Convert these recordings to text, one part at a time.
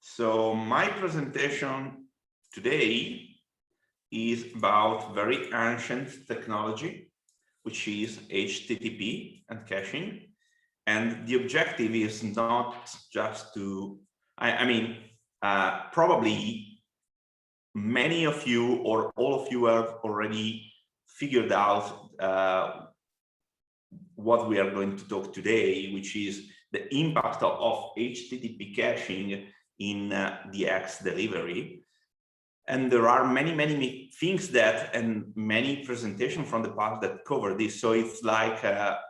So my presentation today is about very ancient technology, which is HTTP and caching. And the objective is not just to, probably many of you or all of you have already figured out what we are going to talk today, which is the impact of HTTP caching in DX delivery. And there are many things that, and many presentations from the past that cover this. So it's like,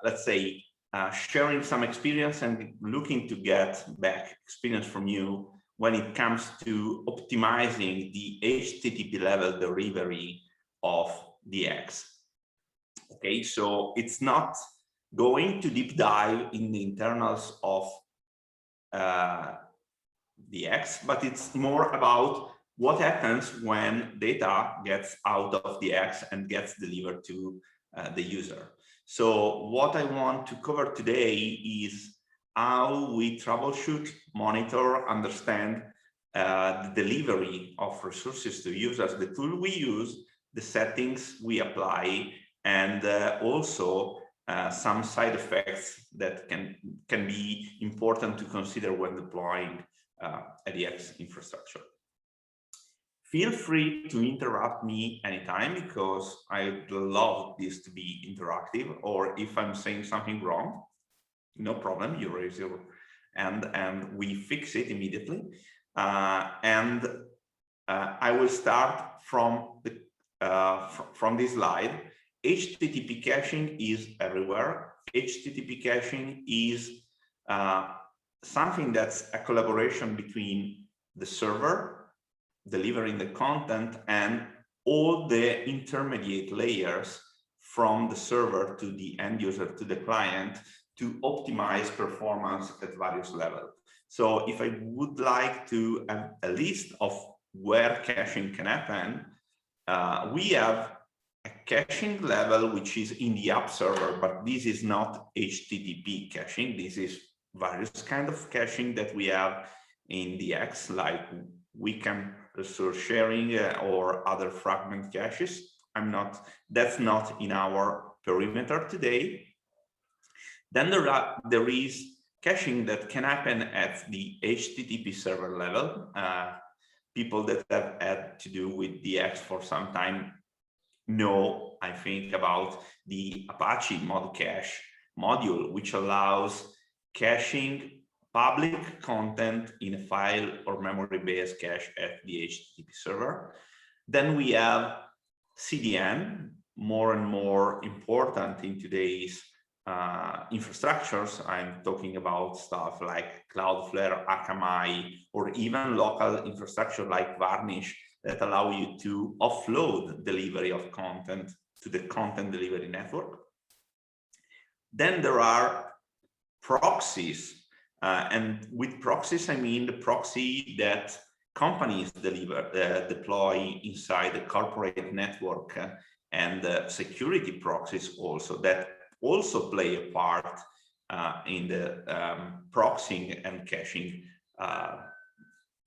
let's say, sharing some experience and looking to get back experience from you when it comes to optimizing the HTTP level delivery of DX. Okay, so it's not going to deep dive in the internals of DX, but it's more about what happens when data gets out of DX and gets delivered to the user. So what I want to cover today is how we troubleshoot, monitor, understand the delivery of resources to users, the tool we use, the settings we apply, and also some side effects that can be important to consider when deploying a DX infrastructure. Feel free to interrupt me anytime, because I love this to be interactive, or if I'm saying something wrong, no problem, you raise your hand and we fix it immediately. I will start from this slide. HTTP caching is everywhere. HTTP caching is something that's a collaboration between the server delivering the content and all the intermediate layers from the server to the end user to the client to optimize performance at various levels. So if I would like to have a list of where caching can happen, we have a caching level which is in the app server, but this is not HTTP caching. This is various kind of caching that we have in DX, like weekend resource sharing or other fragment caches. That's not in our perimeter today. Then there is caching that can happen at the HTTP server level. People that have had to do with DX for some time know, I think, about the Apache mod cache module, which allows caching public content in a file or memory-based cache at the HTTP server. Then we have CDN, more and more important in today's infrastructures. I'm talking about stuff like Cloudflare, Akamai, or even local infrastructure like Varnish that allow you to offload delivery of content to the content delivery network. Then there are proxies. And with proxies, I mean the proxy that companies deploy inside the corporate network, and security proxies also that also play a part in the proxying and caching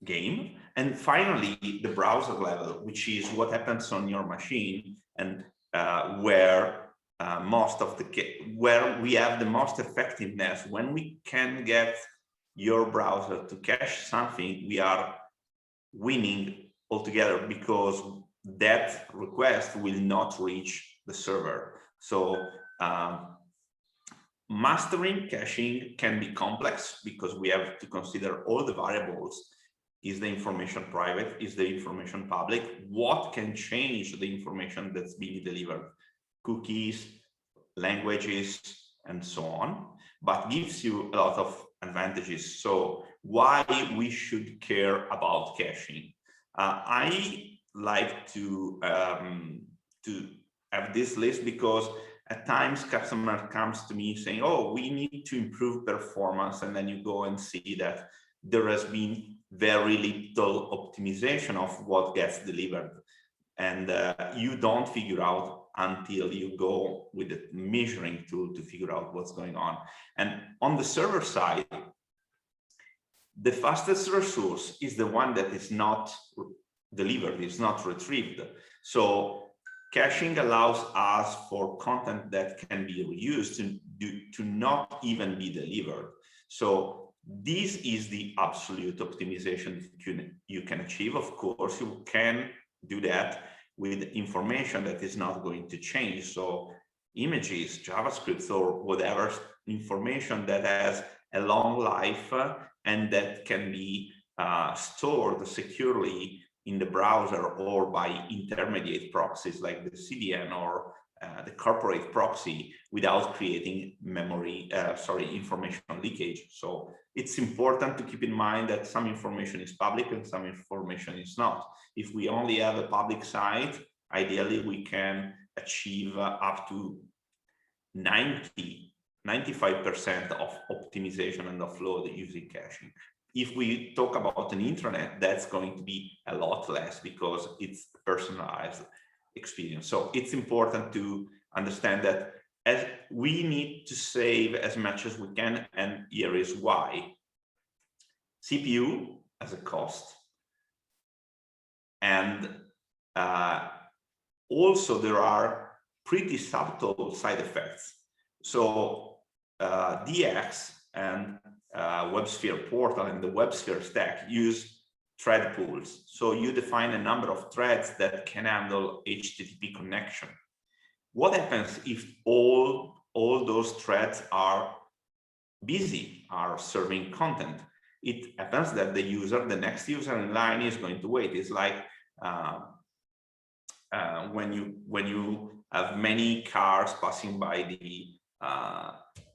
game. And finally, the browser level, which is what happens on your machine, and where we have the most effectiveness. When we can get your browser to cache something, we are winning altogether, because that request will not reach the server. So mastering caching can be complex, because we have to consider all the variables. Is the information private? Is the information public? What can change the information that's being delivered? Cookies, languages, and so on, but gives you a lot of advantages. So why we should care about caching? I like to have this list, because at times customer comes to me saying, oh, we need to improve performance, and then you go and see that there has been very little optimization of what gets delivered, and you don't figure out until you go with the measuring tool to figure out what's going on. And on the server side, the fastest resource is the one that is not delivered, is not retrieved. So caching allows us for content that can be reused to not even be delivered. So this is the absolute optimization that you can achieve. Of course, you can do that with information that is not going to change. So images, JavaScript, or whatever information that has a long life and that can be stored securely in the browser or by intermediate proxies like the CDN or the corporate proxy without creating information leakage. So it's important to keep in mind that some information is public and some information is not. If we only have a public site, ideally we can achieve up to 95% of optimization and offload using caching. If we talk about an intranet, that's going to be a lot less because it's a personalized experience. So it's important to understand that as we need to save as much as we can, and here is why. CPU as a cost, and also there are pretty subtle side effects. So DX and WebSphere Portal and the WebSphere stack use thread pools. So you define a number of threads that can handle HTTP connection. What happens if all those threads are busy, are serving content? It happens that the next user in line is going to wait. It's like when you have many cars passing by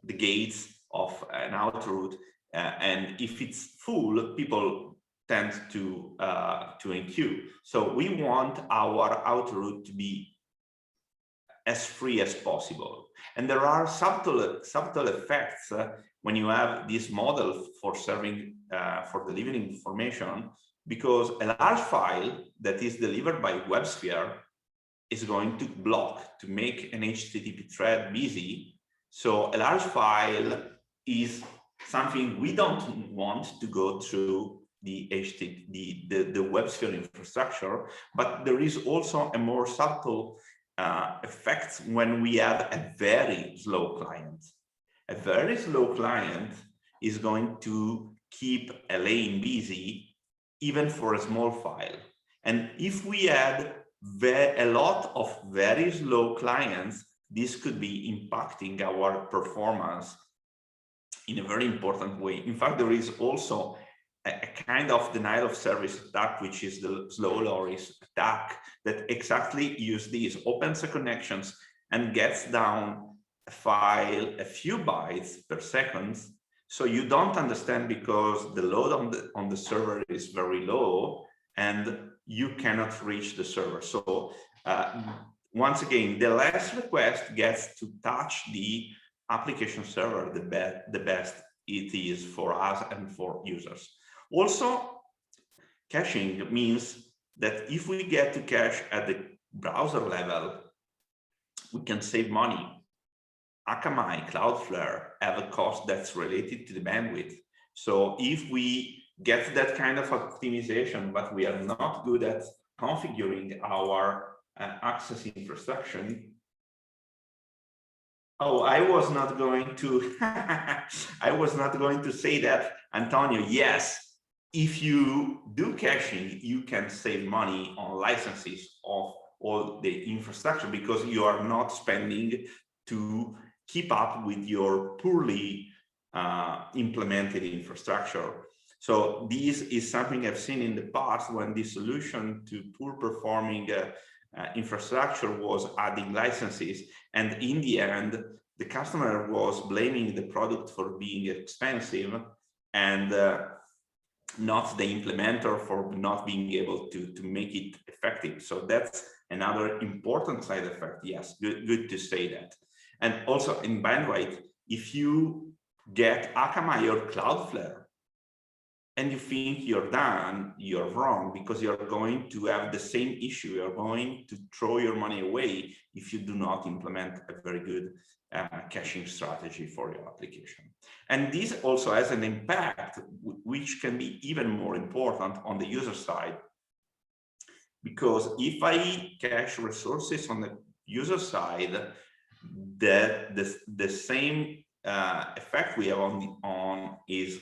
the gates of an outer route, and if it's full, people tend to enqueue. So we want our outer route to be as free as possible. And there are subtle effects when you have this model for serving, for delivering information, because a large file that is delivered by WebSphere is going to block, to make an HTTP thread busy. So a large file is something we don't want to go through the WebSphere infrastructure, but there is also a more subtle effect when we have a very slow client. A very slow client is going to keep a lane busy even for a small file. And if we had a lot of very slow clients, this could be impacting our performance in a very important way. In fact, there is also a kind of denial of service attack, which is the slow loris attack, that exactly uses these, opens the connections and gets down a file a few bytes per second. So you don't understand because the load on the server is very low and you cannot reach the server. So once again, the less request gets to touch the application server, the best it is for us and for users. Also, caching means that if we get to cache at the browser level, we can save money. Akamai, Cloudflare have a cost that's related to the bandwidth. So if we get that kind of optimization, but we are not good at configuring our access infrastructure. Oh, I was not going to I was not going to say that, Antonio. Yes, if you do caching, you can save money on licenses of all the infrastructure because you are not spending to keep up with your poorly implemented infrastructure. So this is something I've seen in the past when the solution to poor performing infrastructure was adding licenses, and in the end the customer was blaming the product for being expensive and not the implementer for not being able to make it effective. So that's another important side effect. Yes, good to say that. And also in bandwidth, if you get Akamai or Cloudflare and you think you're done, you're wrong, because you're going to have the same issue. You're going to throw your money away if you do not implement a very good caching strategy for your application. And this also has an impact, which can be even more important on the user side, because if I cache resources on the user side, the same effect we have on is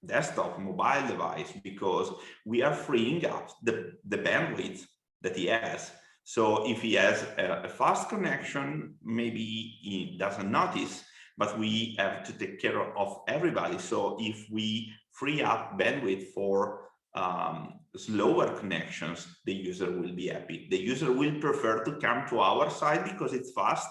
desktop, mobile device, because we are freeing up the bandwidth that he has. So if he has a fast connection, maybe he doesn't notice, but we have to take care of everybody. So if we free up bandwidth for slower connections, the user will be happy. The user will prefer to come to our side because it's fast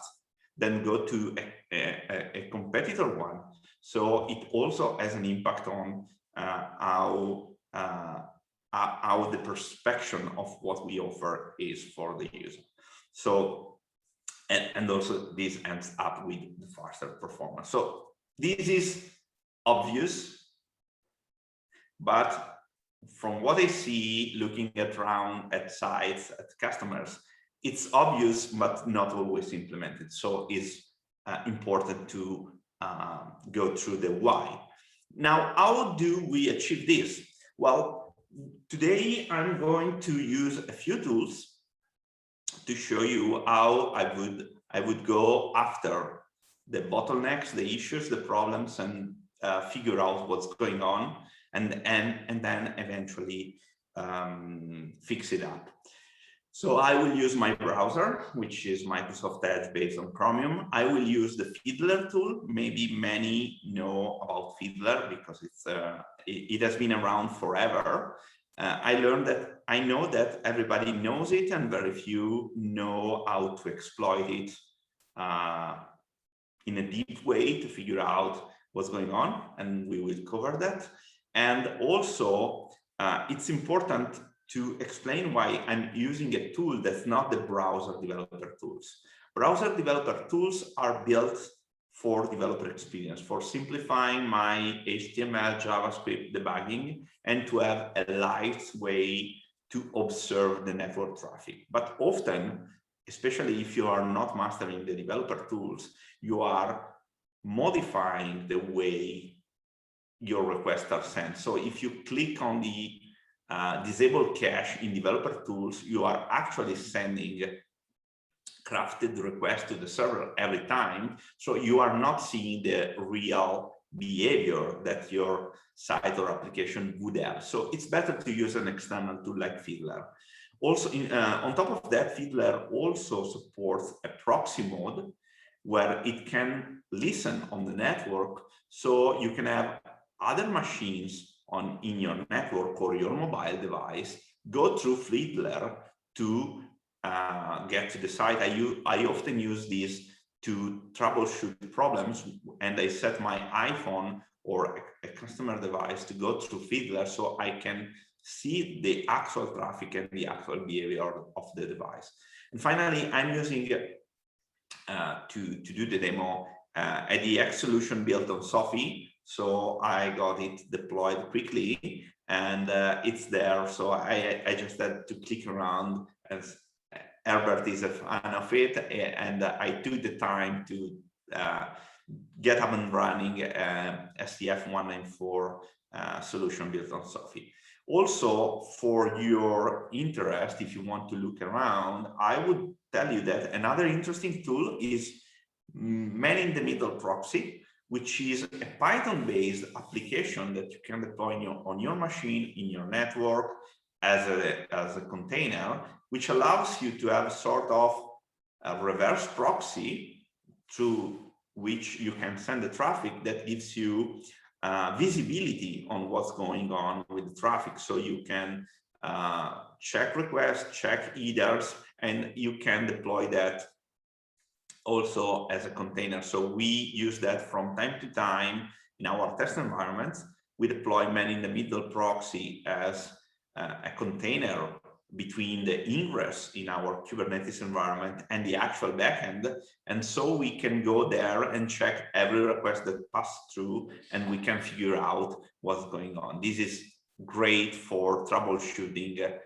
than go to a competitor one. So it also has an impact on how the perception of what we offer is for the user. So, and also this ends up with the faster performance. So this is obvious, but from what I see, looking around at sites, at customers, it's obvious, but not always implemented. So it's important to go through the why. Now, how do we achieve this? Well, today I'm going to use a few tools to show you how I would go after the bottlenecks, the issues, the problems, and figure out what's going on, and then eventually fix it up. So I will use my browser, which is Microsoft Edge based on Chromium. I will use the Fiddler tool. Maybe many know about Fiddler because it has been around forever. I know that everybody knows it and very few know how to exploit it in a deep way to figure out what's going on, and we will cover that. And also, it's important to explain why I'm using a tool that's not the browser developer tools. Browser developer tools are built for developer experience, for simplifying my HTML, JavaScript debugging, and to have a light way to observe the network traffic. But often, especially if you are not mastering the developer tools, you are modifying the way your requests are sent. So if you click on the disable cache in developer tools, you are actually sending crafted requests to the server every time. So you are not seeing the real behavior that your site or application would have. So it's better to use an external tool like Fiddler. Also, on top of that, Fiddler also supports a proxy mode where it can listen on the network. So you can have other machines in your network or your mobile device go through Fiddler to get to the site. I often use this to troubleshoot problems, and I set my iPhone or a customer device to go through Fiddler so I can see the actual traffic and the actual behavior of the device. And finally, I'm using to do the demo a DX solution built on Sophie. So I got it deployed quickly, and it's there. So I just had to click around, as Herbert is a fan of it, and I took the time to get up and running STF194 solution built on Sophie. Also, for your interest, if you want to look around, I would tell you that another interesting tool is man-in-the-middle proxy, which is a Python-based application that you can deploy on your machine, in your network, as a container, which allows you to have sort of a reverse proxy through which you can send the traffic that gives you visibility on what's going on with the traffic. So you can check requests, check headers, and you can deploy that also as a container. So we use that from time to time in our test environments. We deploy man-in-the-middle proxy as a container between the ingress in our Kubernetes environment and the actual backend. And so we can go there and check every request that passes through, and we can figure out what's going on. This is great for troubleshooting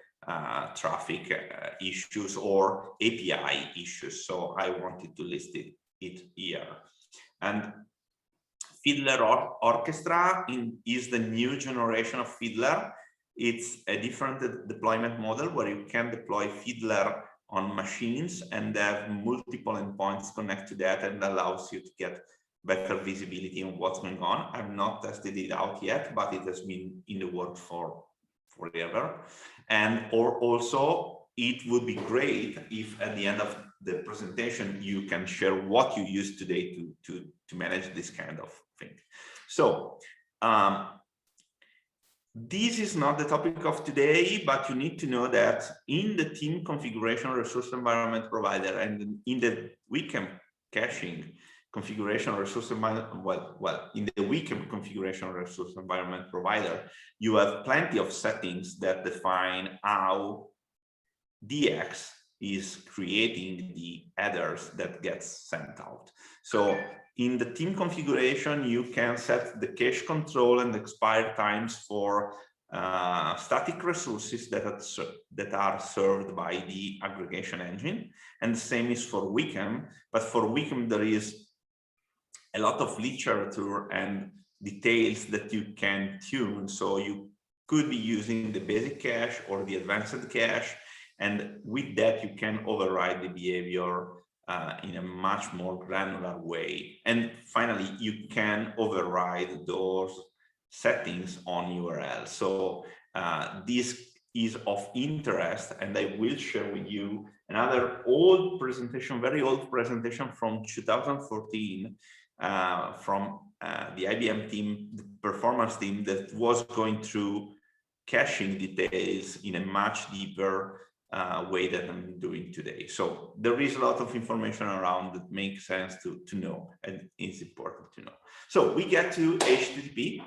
traffic issues or API issues. So I wanted to list it here. And Fiddler Orchestra is the new generation of Fiddler. It's a different deployment model where you can deploy Fiddler on machines and have multiple endpoints connect to that, and allows you to get better visibility on what's going on. I've not tested it out yet, but it has been in the works for forever. And also, it would be great if at the end of the presentation you can share what you use today to manage this kind of thing. So this is not the topic of today, but you need to know that in the team configuration resource environment provider and in the WCM caching configuration resource environment, well, in the WCM configuration resource environment provider, you have plenty of settings that define how DX is creating the headers that gets sent out. So in the team configuration, you can set the cache control and expire times for static resources that are served by the aggregation engine. And the same is for WCM, but for WCM, there is a lot of literature and details that you can tune. So you could be using the basic cache or the advanced cache. And with that, you can override the behavior in a much more granular way. And finally, you can override those settings on URL. So this is of interest, and I will share with you another old presentation, very old presentation from 2014 from the IBM team, the performance team, that was going through caching details in a much deeper way that I'm doing today. So there is a lot of information around that makes sense to know, and it's important to know. So we get to HTTP.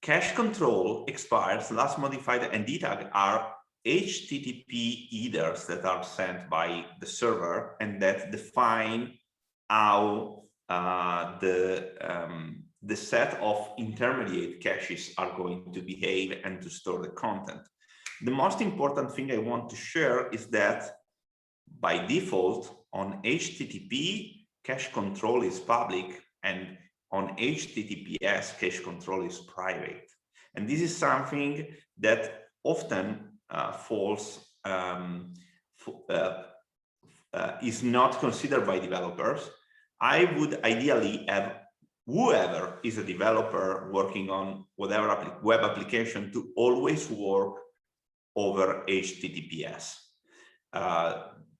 Cache control, expires, last modified, and DTAG are HTTP headers that are sent by the server and that define how the set of intermediate caches are going to behave and to store the content. The most important thing I want to share is that by default on HTTP, cache control is public, and on HTTPS, cache control is private. And this is something that often is not considered by developers. I would ideally have whoever is a developer working on whatever web application to always work over HTTPS,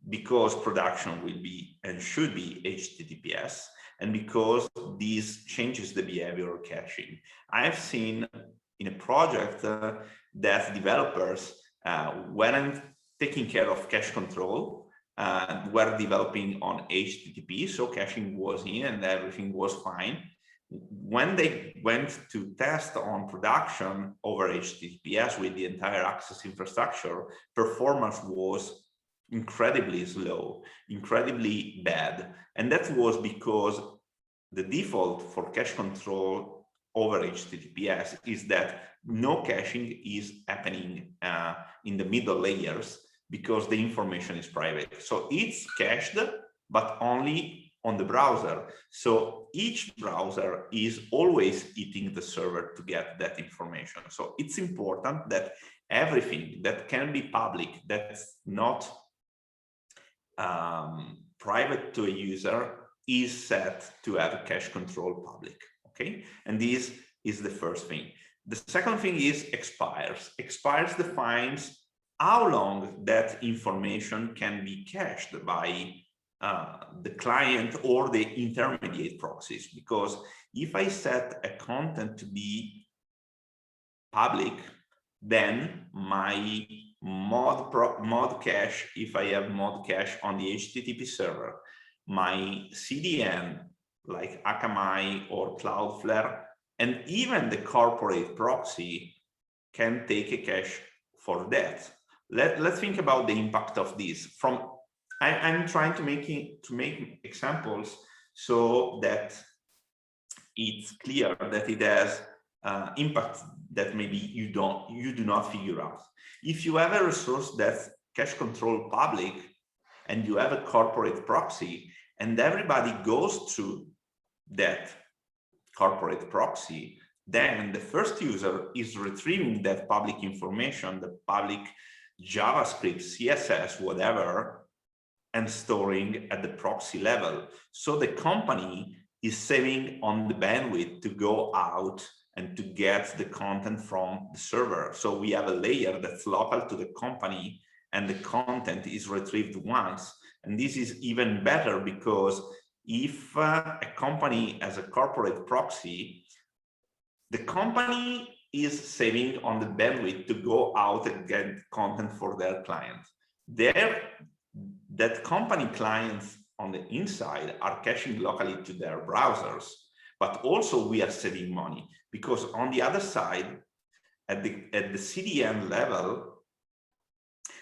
because production will be and should be HTTPS, and because this changes the behavior of caching. I've seen in a project that developers weren't taking care of cache control, were developing on HTTP, so caching was in and everything was fine. When they went to test on production over HTTPS with the entire access infrastructure, performance was incredibly slow, incredibly bad. And that was because the default for cache control over HTTPS is that no caching is happening in the middle layers because the information is private. So it's cached, but only on the browser. So each browser is always hitting the server to get that information. So it's important that everything that can be public, that's not private to a user, is set to have cache control public, okay? And this is the first thing. The second thing is expires. Expires defines how long that information can be cached by the client or the intermediate proxies, because if I set a content to be public, then my mod cache, if I have mod cache on the HTTP server, my CDN like Akamai or Cloudflare, and even the corporate proxy can take a cache for that. Let's think about the impact of this. I'm trying to make examples so that it's clear that it has impacts that maybe you do not figure out. If you have a resource that's cache control public and you have a corporate proxy and everybody goes through that corporate proxy, then the first user is retrieving that public information, the public JavaScript, CSS, whatever, and storing at the proxy level. So the company is saving on the bandwidth to go out and to get the content from the server. So we have a layer that's local to the company and the content is retrieved once. And this is even better because if a company has a corporate proxy, the company is saving on the bandwidth to go out and get content for their client. That company clients on the inside are caching locally to their browsers, but also we are saving money because on the other side, at the CDN level,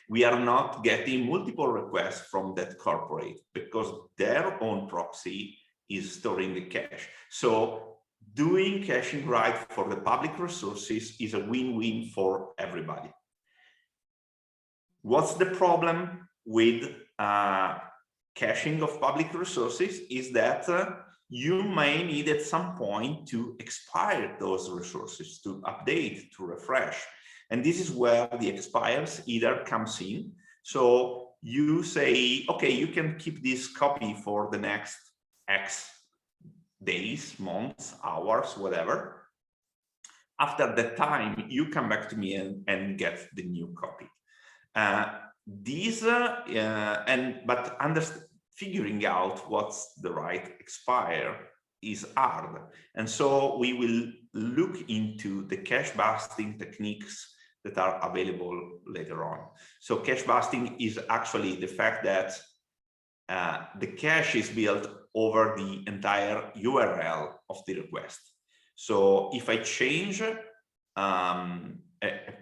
we are not getting multiple requests from that corporate because their own proxy is storing the cache. So doing caching right for the public resources is a win-win for everybody. What's the problem with caching of public resources is that you may need at some point to expire those resources, to update, to refresh. And this is where the expires either comes in. So you say, okay, you can keep this copy for the next X days, months, hours, whatever. After that time, you come back to me and get the new copy. But figuring out what's the right expire is hard. And so we will look into the cache busting techniques that are available later on. So cache busting is actually the fact that the cache is built over the entire URL of the request. So if I change a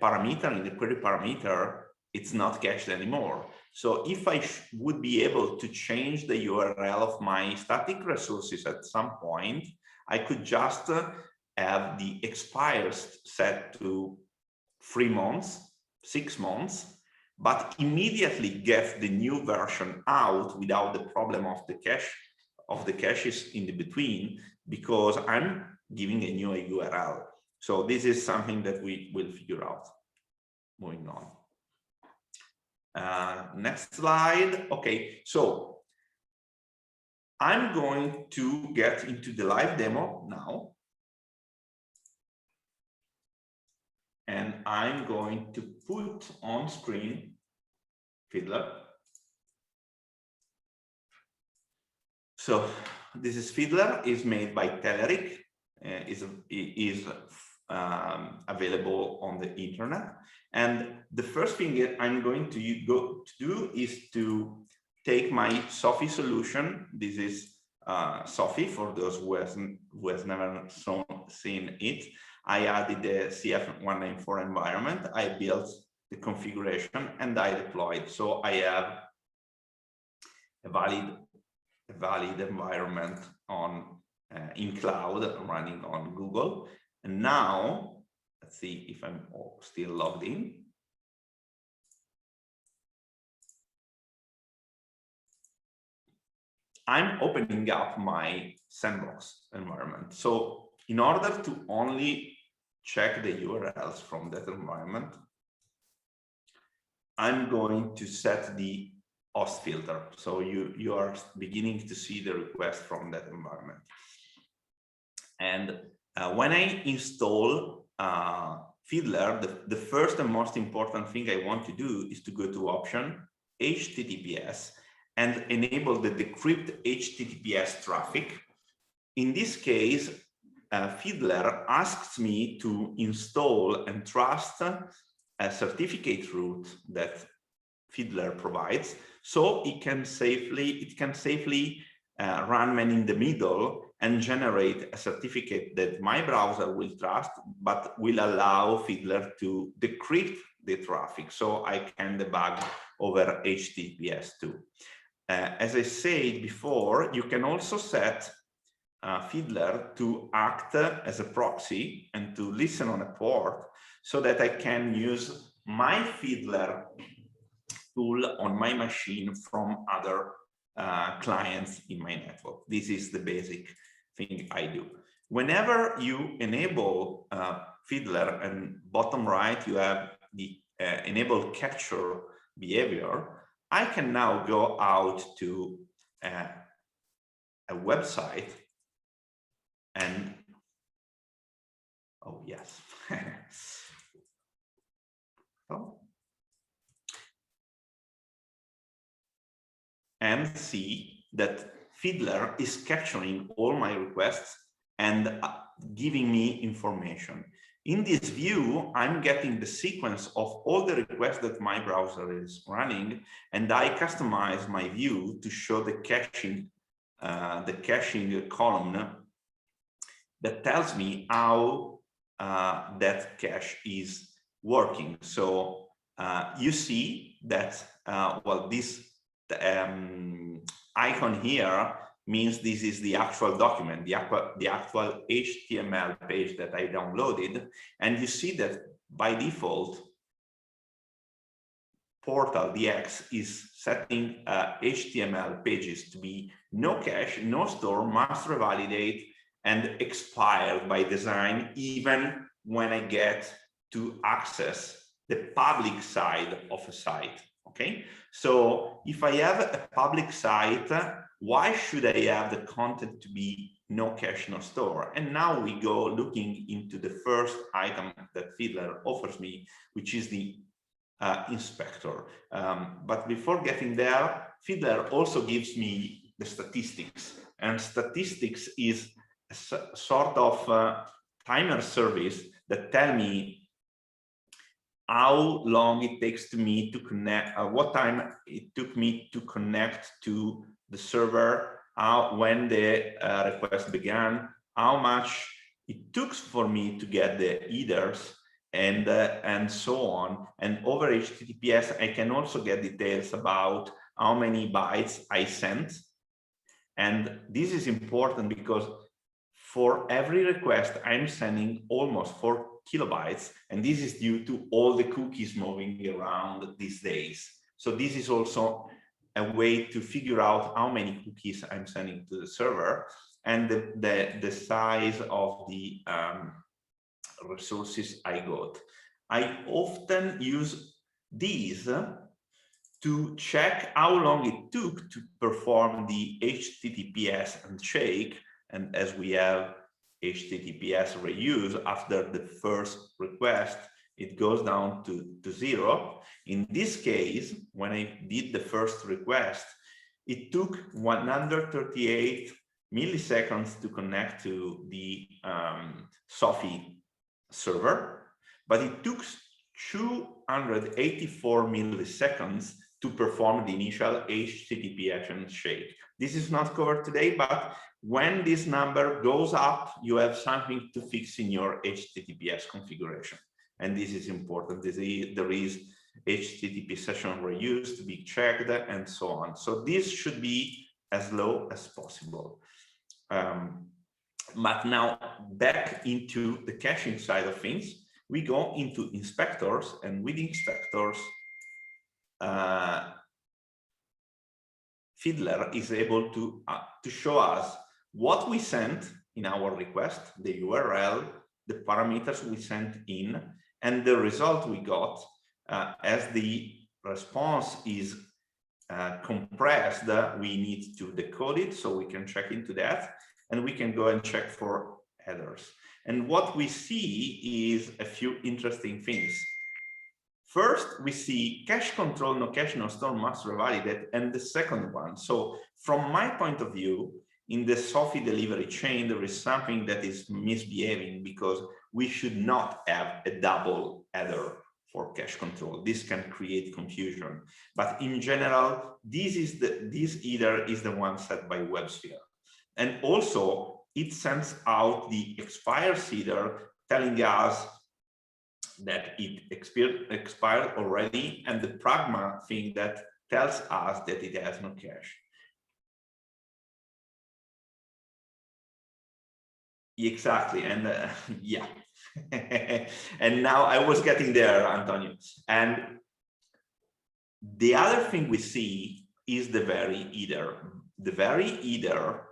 parameter in the query parameter, it's not cached anymore. So if I would be able to change the URL of my static resources at some point, I could just have the expires set to 3 months, 6 months, but immediately get the new version out without the problem of the caches in the between, because I'm giving a new URL. So this is something that we will figure out. Moving on. Next slide. Okay, so I'm going to get into the live demo now. And I'm going to put on screen Fiddler. So this is Fiddler, is made by Telerik, is available on the internet. And the first thing I'm going to do is to take my Sophie solution. This is Sophie, for those who has never seen it. I added the CF194 environment, I built the configuration, and I deployed. So I have a valid environment on in cloud running on Google. And now let's see if I'm still logged in. I'm opening up my sandbox environment. So in order to only check the URLs from that environment, I'm going to set the host filter. So you are beginning to see the request from that environment. And when I install Fiddler, the first and most important thing I want to do is to go to option HTTPS and enable the decrypt HTTPS traffic. In this case, Fiddler asks me to install and trust a certificate root that Fiddler provides, so it can safely run man in the middle and generate a certificate that my browser will trust, but will allow Fiddler to decrypt the traffic, so I can debug over HTTPS too. As I said before, you can also set Fiddler to act as a proxy and to listen on a port so that I can use my Fiddler tool on my machine from other clients in my network. This is the basic thing I do. Whenever you enable Fiddler, and bottom right you have the enable capture behavior, I can now go out to a website and, oh yes, oh. And see that Fiddler is capturing all my requests and giving me information. In this view, I'm getting the sequence of all the requests that my browser is running, and I customize my view to show the caching column that tells me how that cache is working. So you see that, well, this icon here means this is the actual document, the actual HTML page that I downloaded. And you see that by default, Portal DX is setting HTML pages to be no cache, no store, must revalidate, and expired by design, even when I get to access the public side of a site. Okay, so if I have a public site, why should I have the content to be no cache, no store? And now we go looking into the first item that Fiddler offers me, which is the inspector. But before getting there, Fiddler also gives me the statistics, and statistics is a sort of timer service that tell me how long it takes to me to connect, what time it took me to connect to the server, when the request began, how much it took for me to get the headers, and so on. And over HTTPS, I can also get details about how many bytes I sent. And this is important because for every request, I'm sending almost 4 kilobytes, and this is due to all the cookies moving around these days. So this is also a way to figure out how many cookies I'm sending to the server, and the size of the resources I got. I often use these to check how long it took to perform the HTTPS handshake. And as we have HTTPS reuse after the first request, it goes down to 0. In this case, when I did the first request, it took 138 milliseconds to connect to the Sophie server, but it took 284 milliseconds to perform the initial HTTPS handshake. This is not covered today, but when this number goes up, you have something to fix in your HTTPS configuration. And this is important. There is HTTP session reuse to be checked and so on. So this should be as low as possible. But now back into the caching side of things, we go into inspectors, and with inspectors, Fiddler is able to show us what we sent in our request, the URL, the parameters we sent in, and the result we got. As the response is compressed, we need to decode it, so we can check into that, and we can go and check for headers. And what we see is a few interesting things. First, we see cache control, no cache, no store, must revalidate, and the second one. So from my point of view, in the Sophie delivery chain, there is something that is misbehaving, because we should not have a double header for cache control. This can create confusion. But in general, this header is the one set by WebSphere. And also, it sends out the expires header telling us that it expired already, and the pragma thing that tells us that it has no cache. Exactly, and yeah. And now I was getting there, Antonio. And the other thing we see is the very either. The very either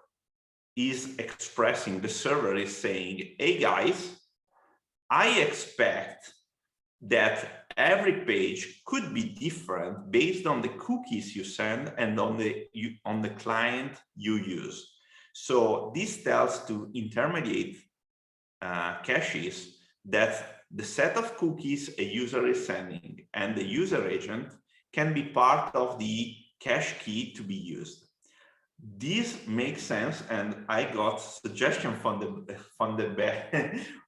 is expressing, the server is saying, hey guys, I expect that every page could be different based on the cookies you send and on the client you use. So this tells to intermediate caches that the set of cookies a user is sending and the user agent can be part of the cache key to be used. This makes sense, and I got suggestion from the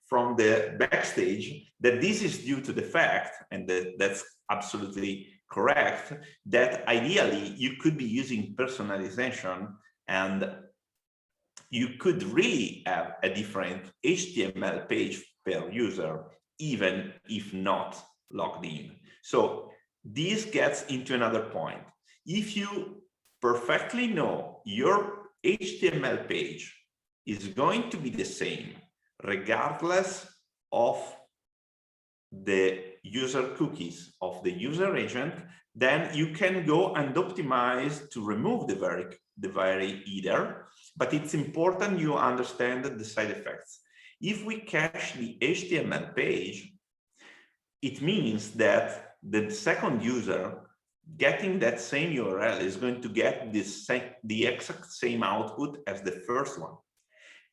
from the backstage that this is due to the fact, and that's absolutely correct, that ideally you could be using personalization and you could really have a different HTML page per user, even if not logged in. So this gets into another point. If you perfectly know your HTML page is going to be the same, regardless of the user cookies of the user agent, then you can go and optimize to remove the very either. But it's important you understand the side effects. If we cache the HTML page, it means that the second user getting that same URL is going to get the exact same output as the first one.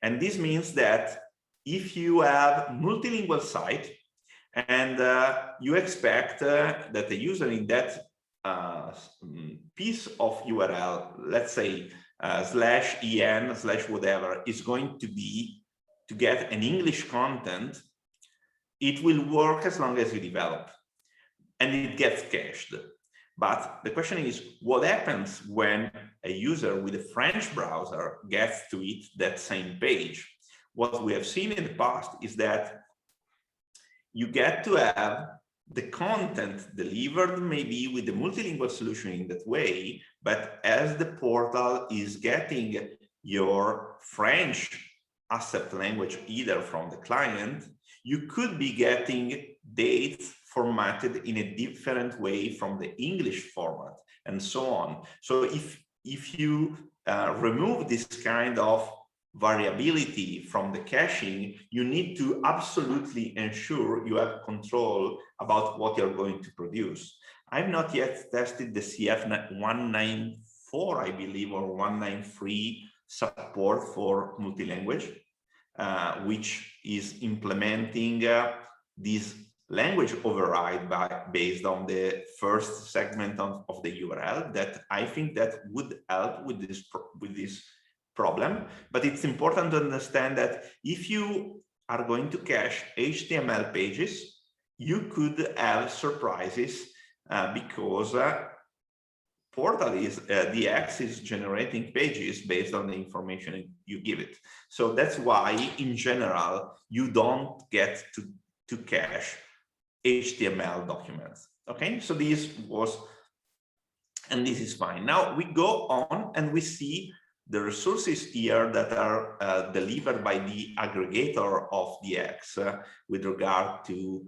And this means that if you have multilingual site and you expect that the user in that piece of URL, let's say /en/whatever, is going to get an English content, it will work as long as you develop and it gets cached. But the question is, what happens when a user with a French browser gets to it that same page? What we have seen in the past is that you get to have the content delivered maybe with the multilingual solution in that way, but as the portal is getting your French accept language either from the client, you could be getting dates formatted in a different way from the English format and so on. So if you remove this kind of variability from the caching, you need to absolutely ensure you have control about what you're going to produce. I've not yet tested the CF 194, I believe, or 193 support for multi-language, which is implementing this language override based on the first segment of the URL. That I think that would help with this problem. But it's important to understand that if you are going to cache HTML pages, you could have surprises because Portal is DX is generating pages based on the information you give it. So that's why, in general, you don't get to cache HTML documents. Okay, so this was, and this is fine. Now we go on and we see the resources here that are delivered by the aggregator of DX with regard to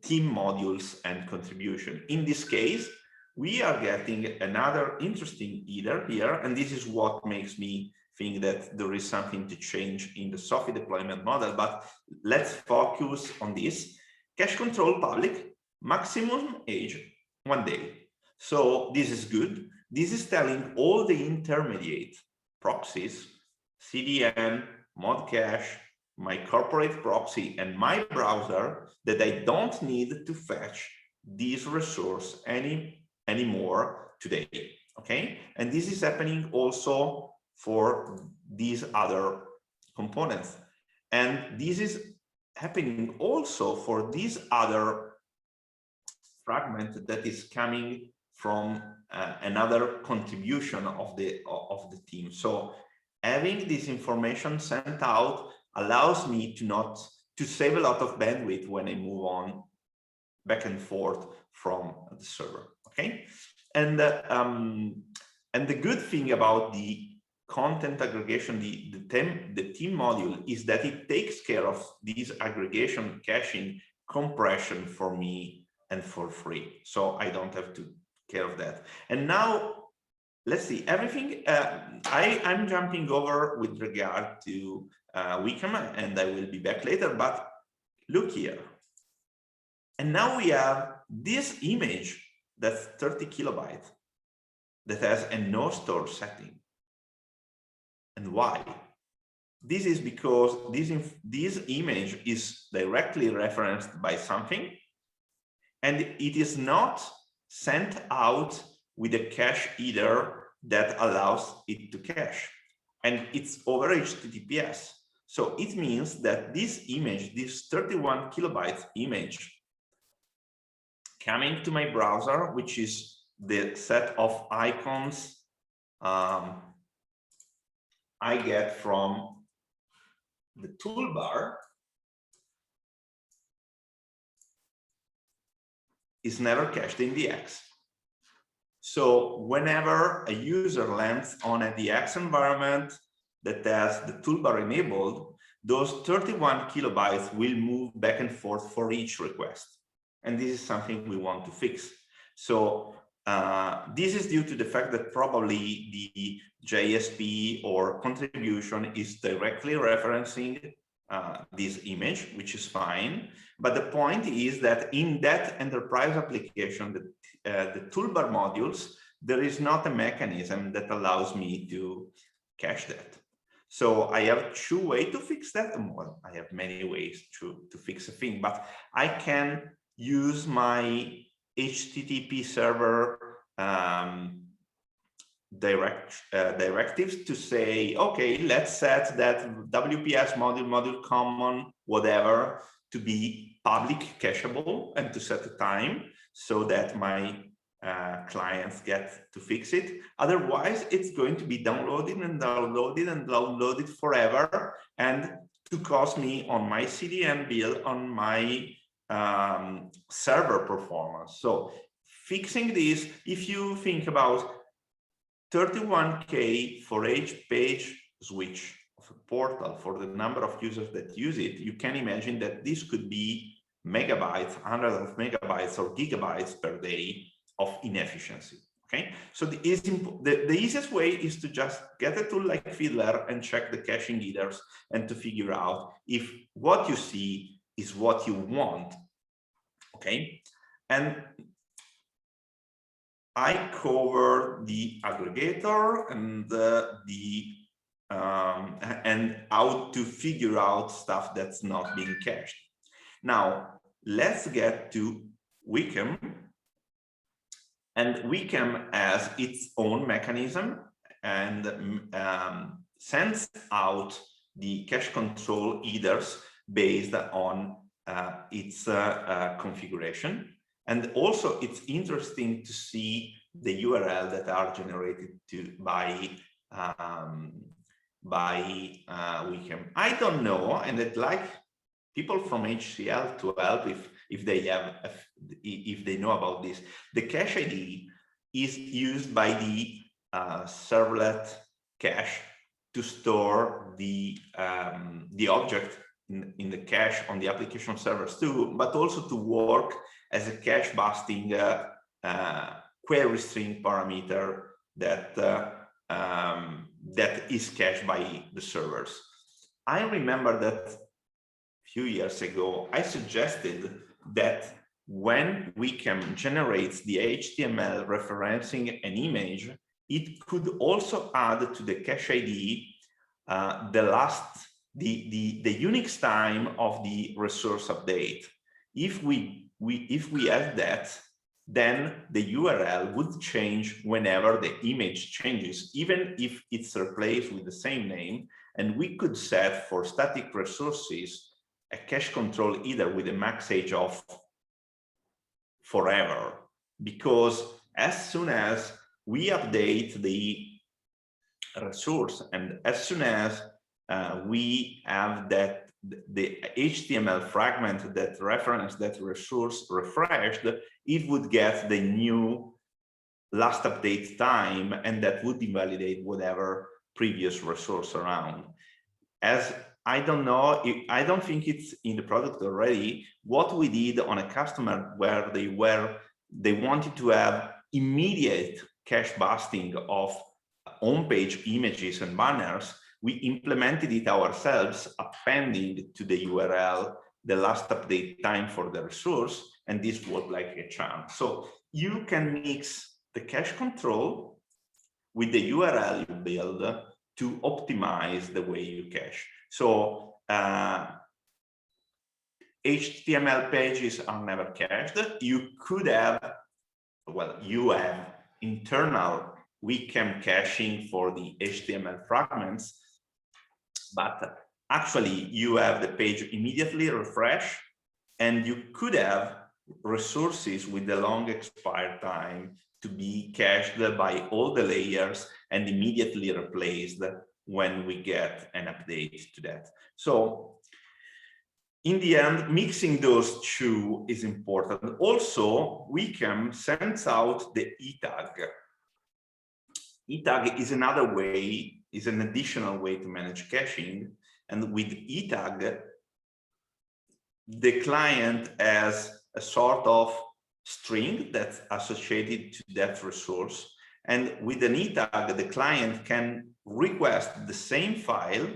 team modules and contribution. In this case, we are getting another interesting either here, and this is what makes me think that there is something to change in the Sophie deployment model, but let's focus on this. Cache control public, maximum age 1 day. So this is good. This is telling all the intermediate proxies, CDN, modcache, my corporate proxy, and my browser, that I don't need to fetch this resource anymore today. Okay, and this is happening also for these other components, and this is happening also for this other fragment that is coming from another contribution of the team. So having this information sent out allows me to save a lot of bandwidth when I move on back and forth from the server. Okay, and the good thing about the content aggregation, the team module, is that it takes care of this aggregation, caching, compression for me and for free. So I don't have to care of that. And now let's see, everything, I'm jumping over with regard to WCM, and I will be back later, but look here. And now we have this image that's 30 kilobytes that has a no store setting. And why? This is because this image is directly referenced by something, and it is not sent out with a cache header that allows it to cache. And it's over HTTPS. So it means that this image, this 31 kilobytes image, coming to my browser, which is the set of icons I get from the toolbar, is never cached in DX. So whenever a user lands on a DX environment that has the toolbar enabled, those 31 kilobytes will move back and forth for each request. And this is something we want to fix. So this is due to the fact that probably the JSP or contribution is directly referencing this image, which is fine. But the point is that in that enterprise application, the toolbar modules, there is not a mechanism that allows me to cache that. So I have two ways to fix that. Well, I have many ways to fix a thing, but I can use my HTTP server directives to say, okay, let's set that WPS module common, whatever, to be public cacheable, and to set a time so that my clients get to fix it. Otherwise, it's going to be downloaded and downloaded and downloaded forever, and to cost me on my CDN bill, on my server performance. So fixing this, if you think about 31K for each page switch of a portal, for the number of users that use it, you can imagine that this could be megabytes, hundreds of megabytes or gigabytes per day of inefficiency. Okay, so the easiest way is to just get a tool like Fiddler and check the caching headers and to figure out if what you see is what you want. Okay, and I cover the aggregator and and how to figure out stuff that's not being cached. Now let's get to WCM. And WCM has its own mechanism and sends out the cache control headers based on its configuration. And also, it's interesting to see the URL that are generated by WCM. I don't know, and I'd like people from HCL to help if they know about this. The cache ID is used by the servlet cache to store the object in the cache on the application servers too, but also to work as a cache busting query string parameter that that is cached by the servers. I remember that a few years ago, I suggested that when WCM generates the HTML referencing an image, it could also add to the cache ID the Unix time of the resource update. If we have that, then the URL would change whenever the image changes, even if it's replaced with the same name. And we could set for static resources a cache control either with a max age of forever, because as soon as we update the resource and as soon as we have that the HTML fragment that reference that resource refreshed, it would get the new last update time, and that would invalidate whatever previous resource around. As I don't know, I don't think it's in the product already, what we did on a customer where they wanted to have immediate cache busting of on-page images and banners, we implemented it ourselves, appending to the URL the last update time for the resource, and this worked like a charm. So you can mix the cache control with the URL you build to optimize the way you cache. So HTML pages are never cached. You could have, well, you have internal WCM caching for the HTML fragments, but actually you have the page immediately refresh, and you could have resources with the long expire time to be cached by all the layers and immediately replaced when we get an update to that. So in the end, mixing those two is important. Also, WCM sends out the e-tag. E-tag is another way, is an additional way to manage caching. And with e-tag, the client has a sort of string that's associated to that resource. And with an e-tag, the client can request the same file,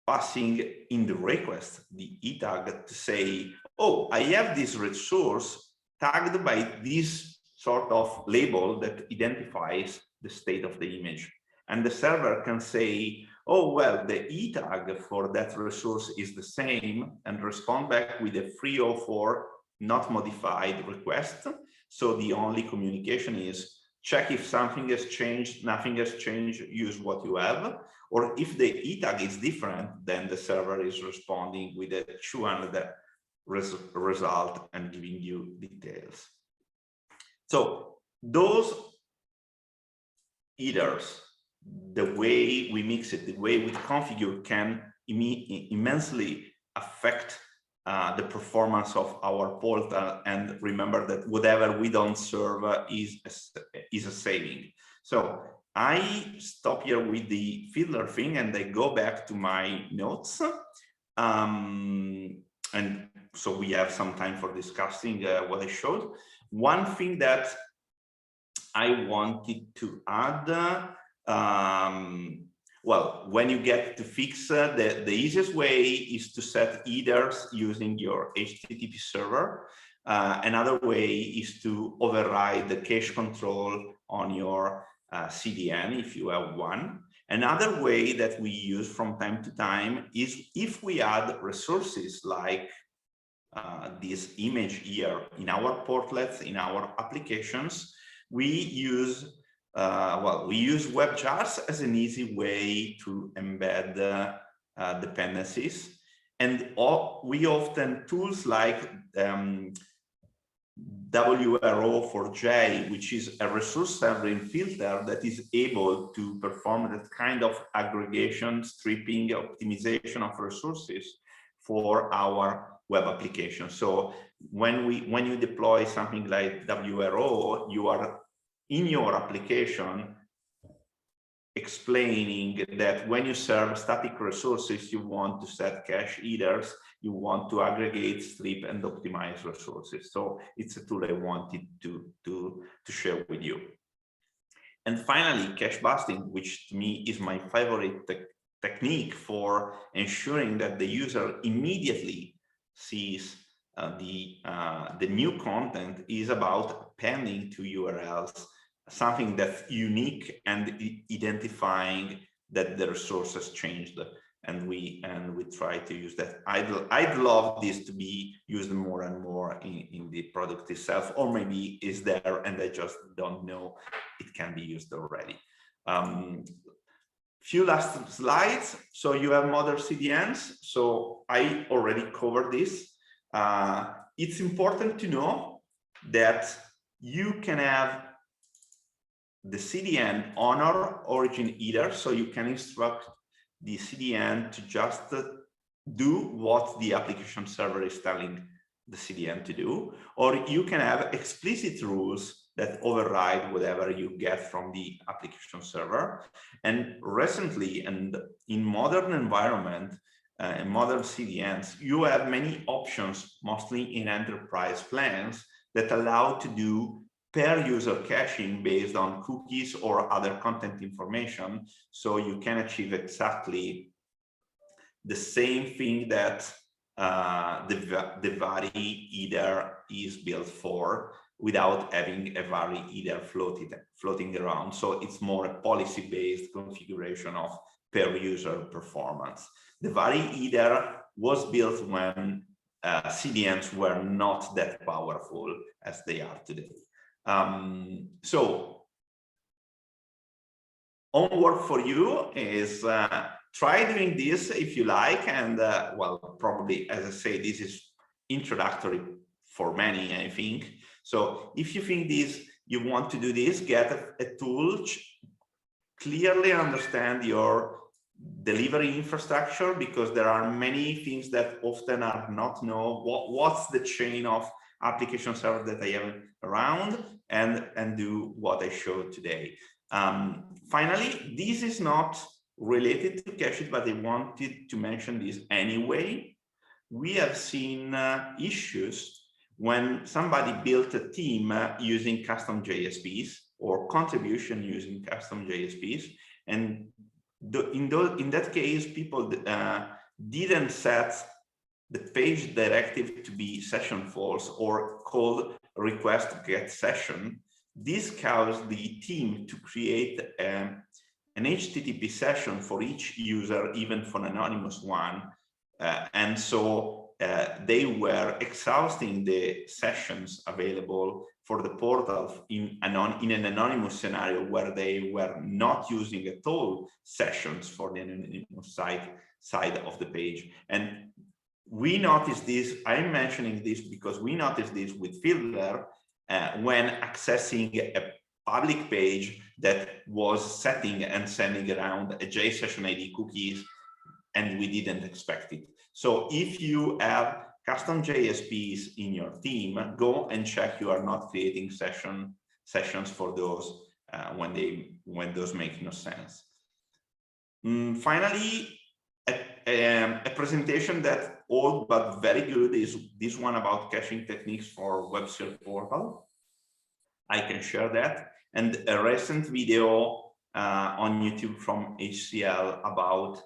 passing in the request the e-tag to say, oh, I have this resource tagged by this sort of label that identifies the state of the image. And the server can say, oh, well, the e-tag for that resource is the same, and respond back with a 304 not modified request. So the only communication is check if something has changed, nothing has changed, use what you have. Or if the e-tag is different, then the server is responding with a 200 result and giving you details. So those headers, the way we mix it, the way we configure can immensely affect the performance of our portal. And remember that whatever we don't serve is a saving. So I stop here with the fiddler thing and I go back to my notes. And so we have some time for discussing what I showed. One thing that I wanted to add, well, when you get to fix, the easiest way is to set headers using your HTTP server. Another way is to override the cache control on your CDN if you have one. Another way that we use from time to time is if we add resources like this image here in our portlets, in our applications, we use we use web jars as an easy way to embed dependencies, and we often tools like WRO for J, which is a resource serving filter that is able to perform that kind of aggregation, stripping, optimization of resources for our web application. So when you deploy something like WRO, you are in your application explaining that when you serve static resources, you want to set cache headers, you want to aggregate, strip, and optimize resources. So it's a tool I wanted to share with you. And finally, cache busting, which to me is my favorite technique for ensuring that the user immediately sees the new content, is about appending to URLs something that's unique and identifying that the resource has changed, and we try to use that. I'd love this to be used more and more in the product itself, or maybe is there and I just don't know it can be used already. Few last slides. So you have modern CDNs. So I already covered this. It's important to know that you can have the CDN honor origin header, so you can instruct the CDN to just do what the application server is telling the CDN to do, or you can have explicit rules that override whatever you get from the application server. And recently, and in modern environment, in modern CDNs, you have many options, mostly in enterprise plans, that allow to do per user caching based on cookies or other content information. So you can achieve exactly the same thing that the vari either is built for, without having a vari either floating around. So it's more a policy-based configuration of per user performance. The vari either was built when CDNs were not that powerful as they are today. So homework for you is try doing this if you like, and well, probably, as I say, this is introductory for many, I think. So if you think you want to do this, get a tool, clearly understand your delivery infrastructure, because there are many things that often are not known. What's the chain of application server that I have around, and do what I showed today. Finally, this is not related to caching, but I wanted to mention this anyway. We have seen issues when somebody built a team using custom JSPs or contribution using custom JSPs, and in that case, people didn't set the page directive to be session false or called request get session. This caused the team to create an HTTP session for each user, even for an anonymous one. And so they were exhausting the sessions available for the portal in an anonymous scenario, where they were not using at all sessions for the anonymous side of the page. And we noticed this. I'm mentioning this because we noticed this with Fiddler when accessing a public page that was setting and sending around a JSession ID cookies, and we didn't expect it. So if you have custom JSPs in your team, go and check you are not creating sessions for those when those make no sense. Finally, a presentation that old but very good is this one about caching techniques for web search portal. I can share that, and a recent video on YouTube from HCL about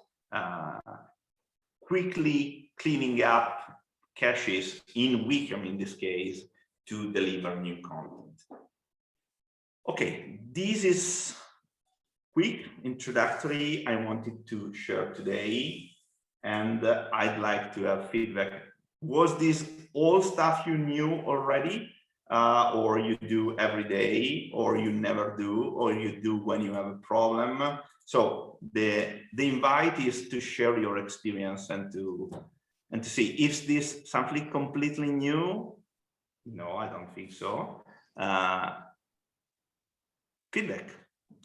quickly cleaning up caches in Wickham, in this case, to deliver new content. Okay, this is quick introductory I wanted to share today, and I'd like to have feedback. Was this all stuff you knew already, or you do every day, or you never do, or you do when you have a problem? So the invite is to share your experience and to see, is this something completely new? No, I don't think so. Feedback,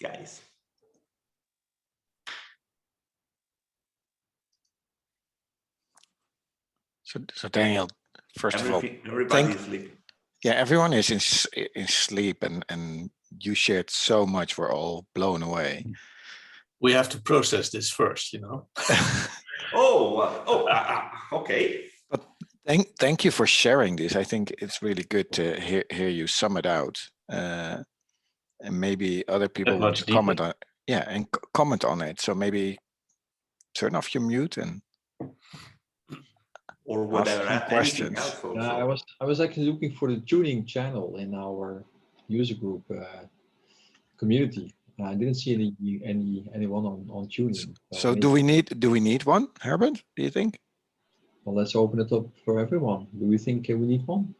guys. So Daniel, first of all, everybody is sleeping. Yeah, everyone is in sleep, and you shared so much. We're all blown away. We have to process this first, you know. Okay. But thank you for sharing this. I think it's really good to hear you sum it out, and maybe other people want to comment on it. Yeah, and comment on it. So maybe turn off your mute and or whatever questions. I was actually looking for the tuning channel in our user group community. I didn't see anyone on tuning. So do we need one, Herbert? Do you think? Well, let's open it up for everyone. Do we think we need one?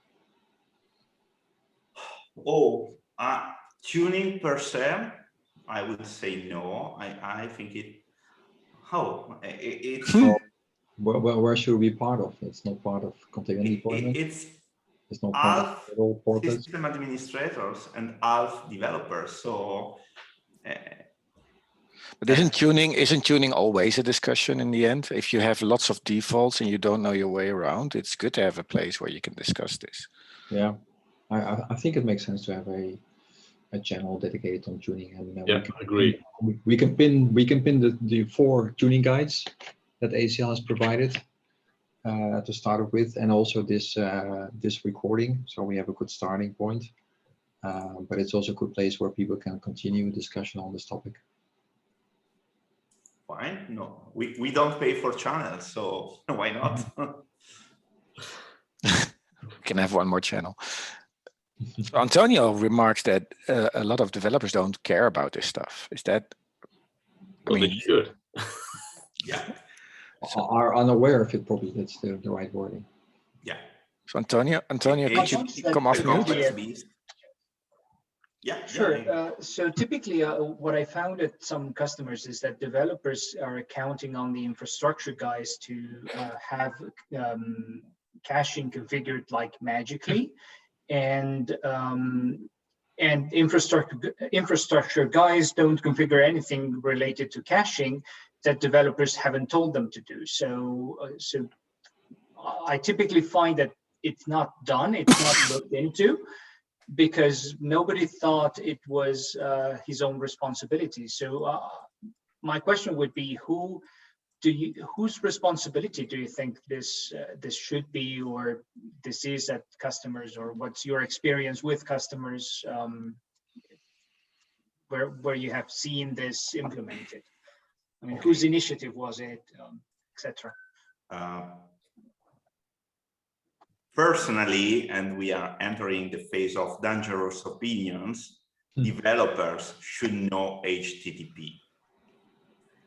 Tuning per se, I would say no. I think it's. Where should we be part of? It's not part of container deployment. It's not part of all portals. System administrators and half developers. So. But isn't tuning always a discussion in the end? If you have lots of defaults and you don't know your way around, it's good to have a place where you can discuss this. Yeah, I think it makes sense to have a channel dedicated on tuning, and yeah, I agree. We can pin the 4 tuning guides that ACL has provided to start with, and also this this recording, so we have a good starting point. But it's also a good place where people can continue discussion on this topic. Fine. No, we don't pay for channels, so why not? We can have one more channel. So Antonio remarks that a lot of developers don't care about this stuff. Is that? Well, they should. Yeah. Are unaware of it, probably. That's the right wording. Yeah. So Antonio, could you come off mute? Yeah. Sure. Yeah. So typically what I found at some customers is that developers are counting on the infrastructure guys to have caching configured like magically, and infrastructure guys don't configure anything related to caching that developers haven't told them to do. So I typically find that it's not done, it's not looked into, because nobody thought it was his own responsibility. So my question would be, whose responsibility do you think this should be, or this is at customers, or what's your experience with customers where you have seen this implemented? I mean, whose initiative was it, etc.? Personally, and we are entering the phase of dangerous opinions, developers should know HTTP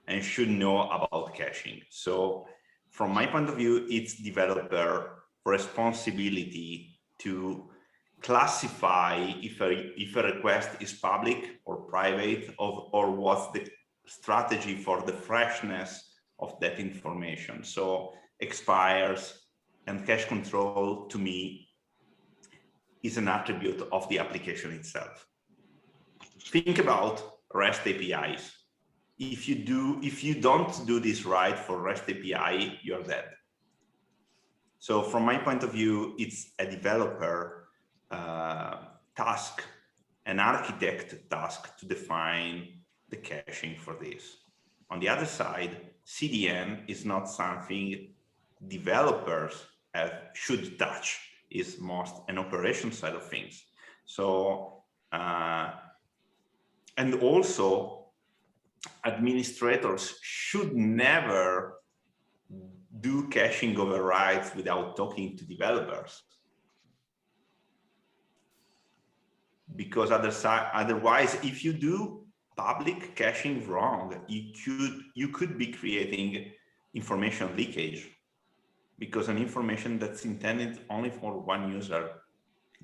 and should know about caching. So from my point of view, it's developer responsibility to classify if a request is public or private, or what's the strategy for the freshness of that information. So expires and cache control, to me, is an attribute of the application itself. Think about REST APIs. If you don't do this right for REST API, you're dead. So from my point of view, it's a developer task, an architect task to define the caching for this. On the other side, CDN is not something developers should touch, is most an operation side of things. So, and also administrators should never do caching overrides without talking to developers. Because otherwise, if you do public caching wrong, you could be creating information leakage, because an information that's intended only for one user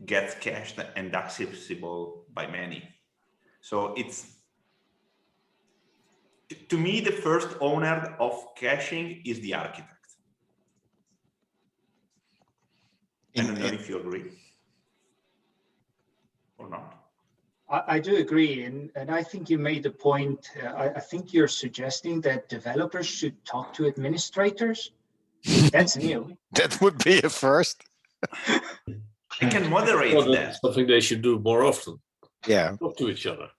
gets cached and accessible by many. So it's, to me, the first owner of caching is the architect. I don't know if you agree or not. I do agree, and I think you made the point. I think you're suggesting that developers should talk to administrators. That's new. That would be a first. I can moderate that. That's something they should do more often. Yeah. Talk to each other.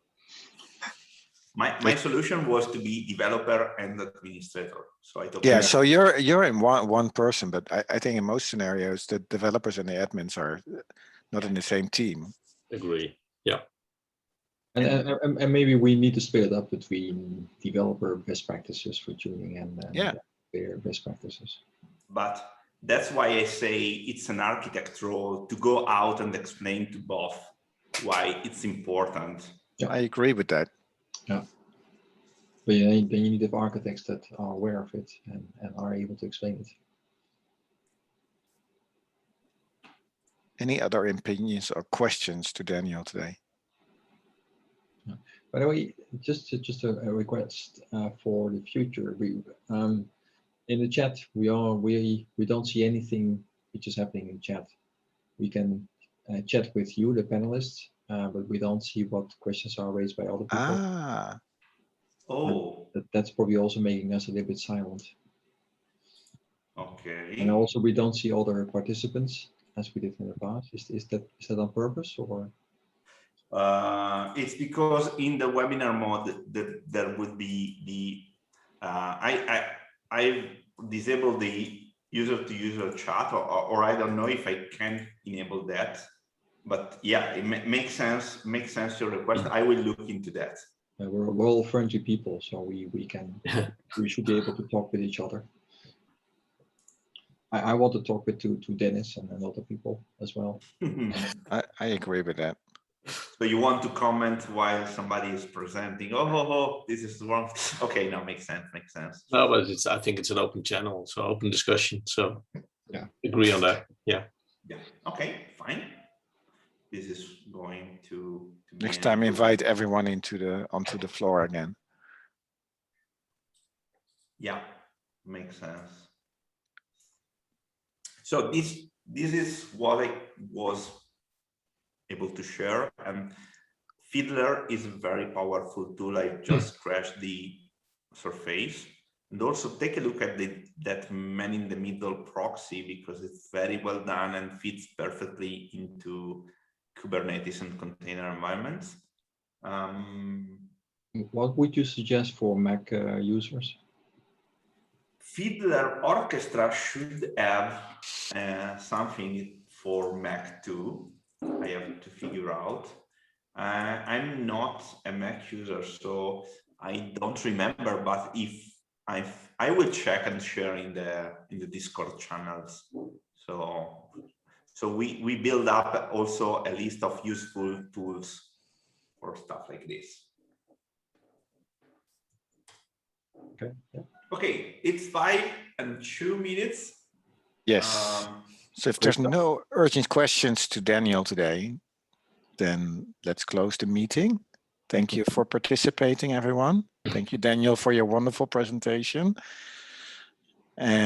My solution was to be developer and administrator. So I thought, yeah. So you're in one person, but I think in most scenarios the developers and the admins are not in the same team. Agree. Yeah. And maybe we need to split it up between developer best practices for tuning and their best practices. But that's why I say it's an architect role to go out and explain to both why it's important. Yeah. I agree with that. Yeah. But then you need to have architects that are aware of it and are able to explain it. Any other opinions or questions to Daniel today? By the way, just a request for the future. We in the chat we don't see anything which is happening in chat. We can chat with you, the panelists, but we don't see what questions are raised by other people. Ah. Oh. That's probably also making us a little bit silent. Okay. And also we don't see other participants as we did in the past. Is that on purpose or? It's because in the webinar mode there would be the I've disabled the user-to-user chat, or I don't know if I can enable that. But yeah, it makes sense. Makes sense your request. I will look into that. We're all friendly people, so we should be able to talk with each other. I want to talk to Dennis and other people as well. I agree with that. So you want to comment while somebody is presenting? Oh, this is wrong. Okay, no, makes sense. Makes sense. No, but I think it's an open channel, so open discussion. So yeah, agree on that. Yeah. Yeah. Okay, fine. This is going to next time invite everyone onto the floor again. Yeah, makes sense. So this is what I was able to share, and Fiddler is a very powerful tool. I just scratched the surface, and also take a look at that man in the middle proxy, because it's very well done and fits perfectly into Kubernetes and container environments. What would you suggest for Mac users? Fiddler Orchestra should have something for Mac too. I have to figure out. I'm not a Mac user, so I don't remember. But if I will check and share in the Discord channels. So we build up also a list of useful tools for stuff like this. Okay. Yeah. Okay, it's 5:02 minutes. Yes. So if there's no urgent questions to Daniel today, then let's close the meeting. Thank you for participating, everyone. Thank you, Daniel, for your wonderful presentation. And